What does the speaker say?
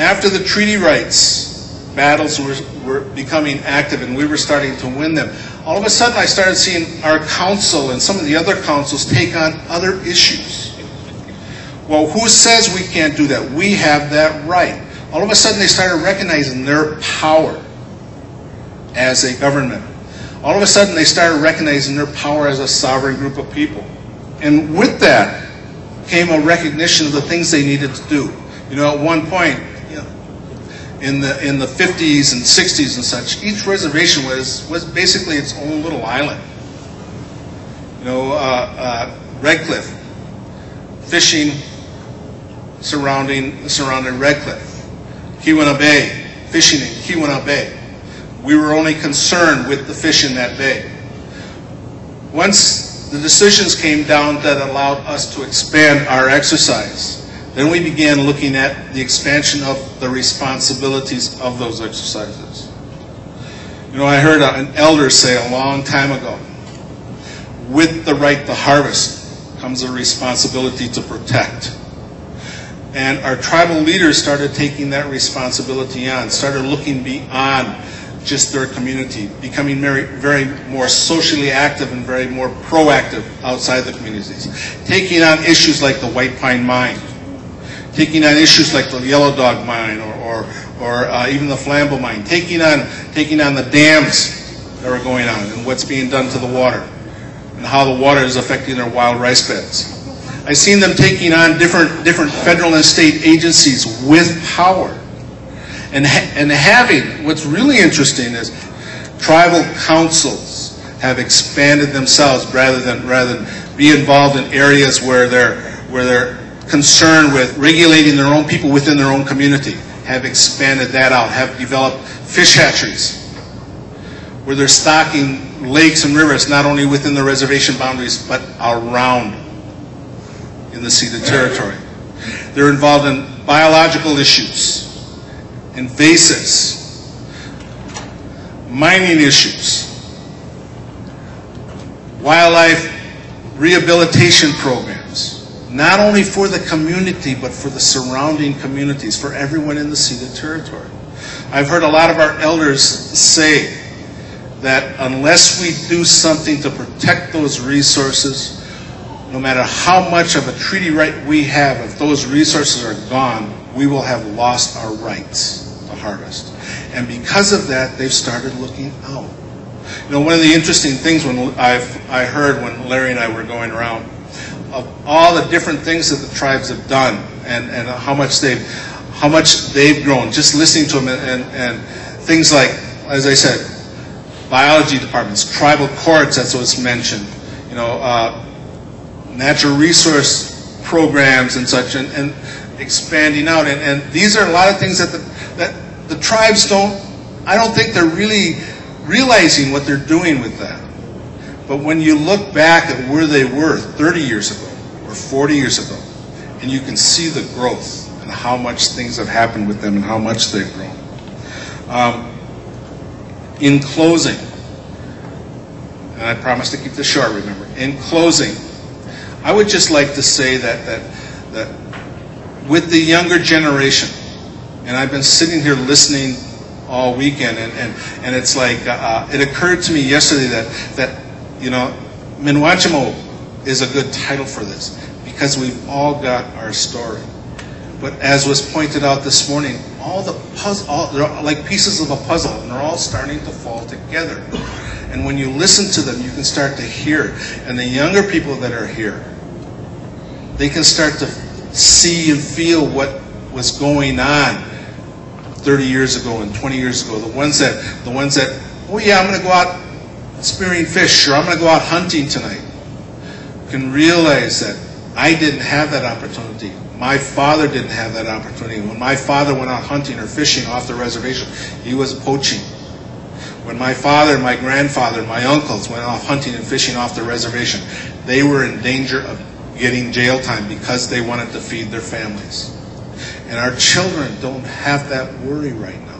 After the treaty rights, battles were becoming active and we were starting to win them. All of a sudden I started seeing our council and some of the other councils take on other issues. Well, who says we can't do that? We have that right. All of a sudden they started recognizing their power as a government. All of a sudden they started recognizing their power as a sovereign group of people. And with that came a recognition of the things they needed to do. You know, at one point, in the 50s and 60s and such, each reservation was basically its own little island. You know, Red Cliff, fishing surrounding Red Cliff. Keweenaw Bay, fishing in Keweenaw Bay. We were only concerned with the fish in that bay. Once the decisions came down that allowed us to expand our exercise, then we began looking at the expansion of the responsibilities of those exercises. You know, I heard an elder say a long time ago, with the right to harvest comes a responsibility to protect. And our tribal leaders started taking that responsibility on, started looking beyond just their community, becoming very more socially active and very more proactive outside the communities, taking on issues like the White Pine Mine, taking on issues like the Yellow Dog Mine or even the Flambeau Mine, taking on the dams that are going on and what's being done to the water and how the water is affecting their wild rice beds. I've seen them taking on different federal and state agencies with power. And having, what's really interesting is tribal councils have expanded themselves rather than be involved in areas where they're concerned with regulating their own people within their own community, have expanded that out, have developed fish hatcheries where they're stocking lakes and rivers not only within the reservation boundaries but around in the ceded territory. They're involved in biological issues, invasives, mining issues, wildlife rehabilitation programs, not only for the community but for the surrounding communities, for everyone in the ceded territory. I've heard a lot of our elders say that unless we do something to protect those resources, no matter how much of a treaty right we have, if those resources are gone, we will have lost our rights to harvest. And because of that, they've started looking out. You know, one of the interesting things when I heard when Larry and I were going around of all the different things that the tribes have done and how much they've grown, just listening to them and things like, as I said, biology departments, tribal courts, that's what's mentioned, you know, natural resource programs and such, and expanding out. And these are a lot of things that the tribes I don't think they're really realizing what they're doing with that. But when you look back at where they were 30 years ago or 40 years ago, and you can see the growth and how much things have happened with them and how much they've grown. In closing, and I promise to keep this short, remember, in closing, I would just like to say that with the younger generation, and I've been sitting here listening all weekend, and it's like, it occurred to me yesterday that you know, Minwachimo is a good title for this, because we've all got our story. But as was pointed out this morning, they're like pieces of a puzzle, and they're all starting to fall together. And when you listen to them, you can start to hear. And the younger people that are here, they can start to see and feel what was going on 30 years ago and 20 years ago. The ones that, oh yeah, I'm going to go out spearing fish, or I'm going to go out hunting tonight, can realize that I didn't have that opportunity. My father didn't have that opportunity. When my father went out hunting or fishing off the reservation, he was poaching. When my father, my grandfather, my uncles went off hunting and fishing off the reservation, they were in danger of getting jail time because they wanted to feed their families. And our children don't have that worry right now.